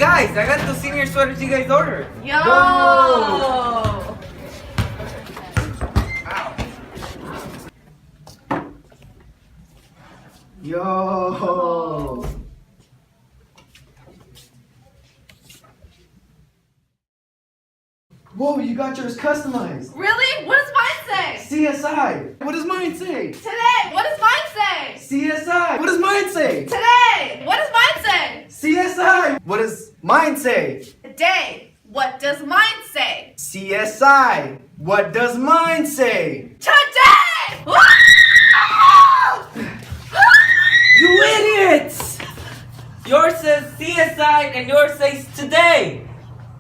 guys, I got the senior sweaters you guys ordered. Yo! Ow. Yo! Whoa, you got yours customized. Really? What does mine say? CSI. What does mine say? Today! What does mine say? CSI. What does mine say? Today! What does mine say? CSI. What does mine say? Today! What does mine say? CSI. What does mine say? Today! You idiots! Yours says CSI and yours says today.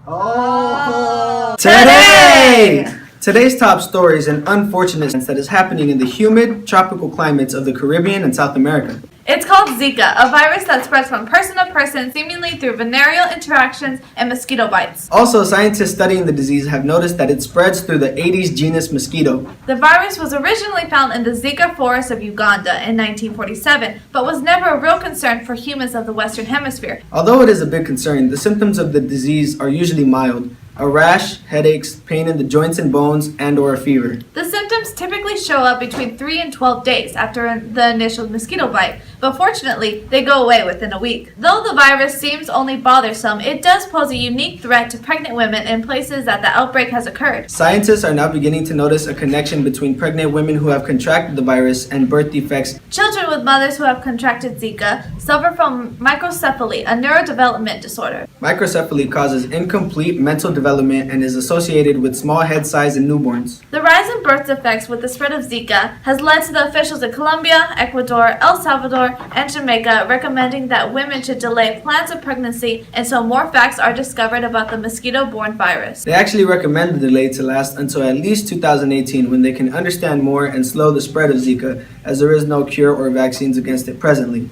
Oh. Today! Today's top story is an unfortunate incident that is happening in the humid, tropical climates of the Caribbean and South America. It's called Zika, a virus that spreads from person to person, seemingly through venereal interactions and mosquito bites. Also, scientists studying the disease have noticed that it spreads through the Aedes genus mosquito. The virus was originally found in the Zika forest of Uganda in 1947, but was never a real concern for humans of the Western Hemisphere. Although it is a big concern, the symptoms of the disease are usually mild. A rash, headaches, pain in the joints and bones, and/or a fever. The symptoms typically show up between 3 and 12 days after the initial mosquito bite, but fortunately, they go away within a week. Though the virus seems only bothersome, it does pose a unique threat to pregnant women in places that the outbreak has occurred. Scientists are now beginning to notice a connection between pregnant women who have contracted the virus and birth defects. Children with mothers who have contracted Zika suffer from microcephaly, a neurodevelopment disorder. Microcephaly causes incomplete mental development and is associated with small head size in newborns. The rise in birth defects with the spread of Zika has led to the officials in Colombia, Ecuador, El Salvador, and Jamaica recommending that women should delay plans of pregnancy until more facts are discovered about the mosquito-borne virus. They actually recommend the delay to last until at least 2018 when they can understand more and slow the spread of Zika, as there is no cure or vaccines against it presently.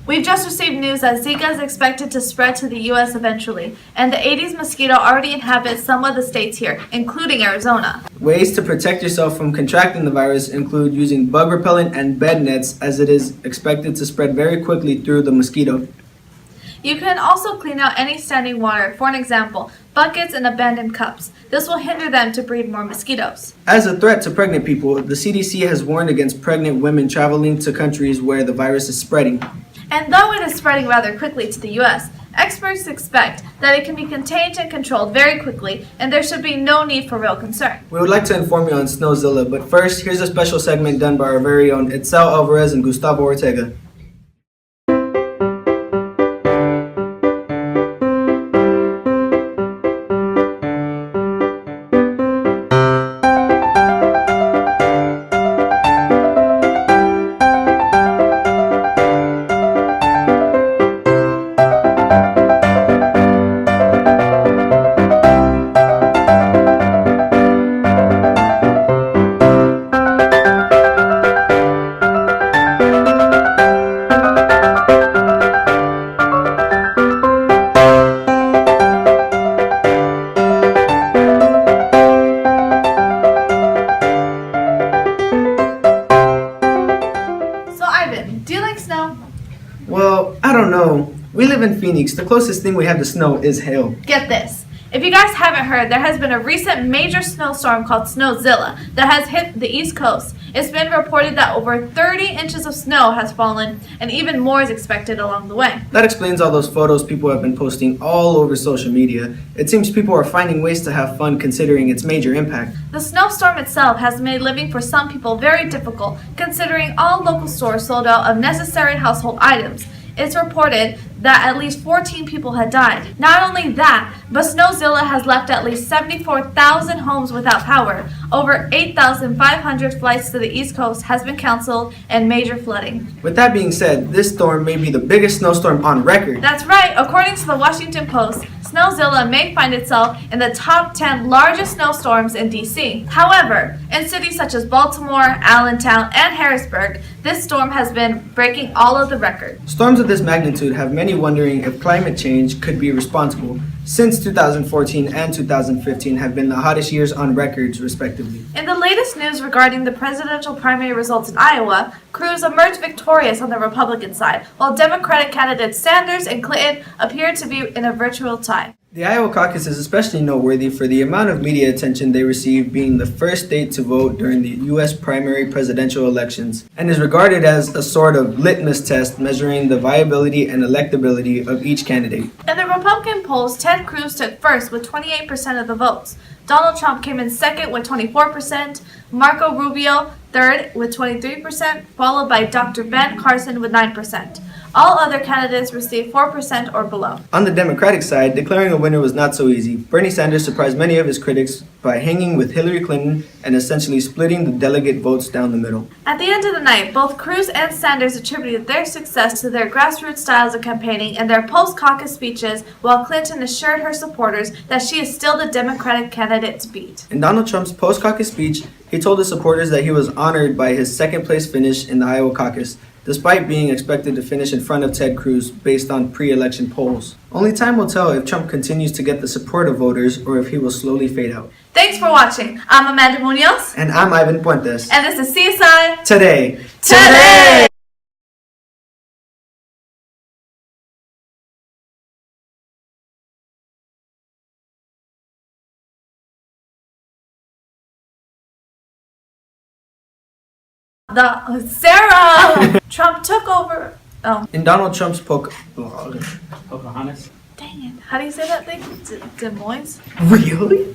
We've just received news that Zika is expected to spread to the U.S. eventually, and the Aedes mosquito already inhabits some of the states here, including Arizona. Ways to protect yourself from contracting the virus include using bug repellent and bed nets, as it is expected to spread very quickly through the mosquito. You can also clean out any standing water, for an example, buckets and abandoned cups. This will hinder them to breed more mosquitoes. As a threat to pregnant people, the CDC has warned against pregnant women traveling to countries where the virus is spreading. And though it is spreading rather quickly to the U.S., experts expect that it can be contained and controlled very quickly, and there should be no need for real concern. We would like to inform you on Snowzilla, but first, here's a special segment done by our very own Itzel Alvarez and Gustavo Ortega. Well, I don't know. We live in Phoenix. The closest thing we have to snow is hail. Get this. If you guys haven't heard, there has been a recent major snowstorm called Snowzilla that has hit the East Coast. It's been reported that over 30 inches of snow has fallen, and even more is expected along the way. That explains all those photos people have been posting all over social media. It seems people are finding ways to have fun considering its major impact. The snowstorm itself has made living for some people very difficult, considering all local stores sold out of necessary household items. It's reported that at least 14 people had died. Not only that, but Snowzilla has left at least 74,000 homes without power. Over 8,500 flights to the East Coast has been canceled, and major flooding. With that being said, this storm may be the biggest snowstorm on record. That's right. According to the Washington Post, Snowzilla may find itself in the top 10 largest snowstorms in D.C. However, in cities such as Baltimore, Allentown, and Harrisburg, this storm has been breaking all of the records. Storms of this magnitude have many wondering if climate change could be responsible. since 2014 and 2015 have been the hottest years on records, respectively. In the latest news regarding the presidential primary results in Iowa, Cruz emerged victorious on the Republican side, while Democratic candidates Sanders and Clinton appeared to be in a virtual tie. The Iowa caucus is especially noteworthy for the amount of media attention they received, being the first state to vote during the U.S. primary presidential elections, and is regarded as a sort of litmus test measuring the viability and electability of each candidate. In the Republican polls, Ted Cruz took first with 28% of the votes. Donald Trump came in second with 24%, Marco Rubio third with 23%, followed by Dr. Ben Carson with 9%. All other candidates received 4% or below. On the Democratic side, declaring a winner was not so easy. Bernie Sanders surprised many of his critics by hanging with Hillary Clinton and essentially splitting the delegate votes down the middle. At the end of the night, both Cruz and Sanders attributed their success to their grassroots styles of campaigning and their post-caucus speeches, while Clinton assured her supporters that she is still the Democratic candidate to beat. In Donald Trump's post-caucus speech, he told his supporters that he was honored by his second-place finish in the Iowa caucus, despite being expected to finish in front of Ted Cruz based on pre-election polls. Only time will tell if Trump continues to get the support of voters or if he will slowly fade out. Thanks for watching. I'm Amanda Munoz. And I'm Ivan Puentes. And this is CSI Today. Today! Sarah! Trump took over. Oh, In Donald Trump's Pocahontas? dang it. How do you say that thing? Des Moines? Really?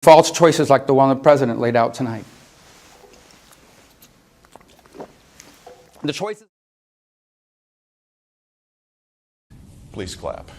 False choices like the one the president laid out tonight. The choices. Please clap.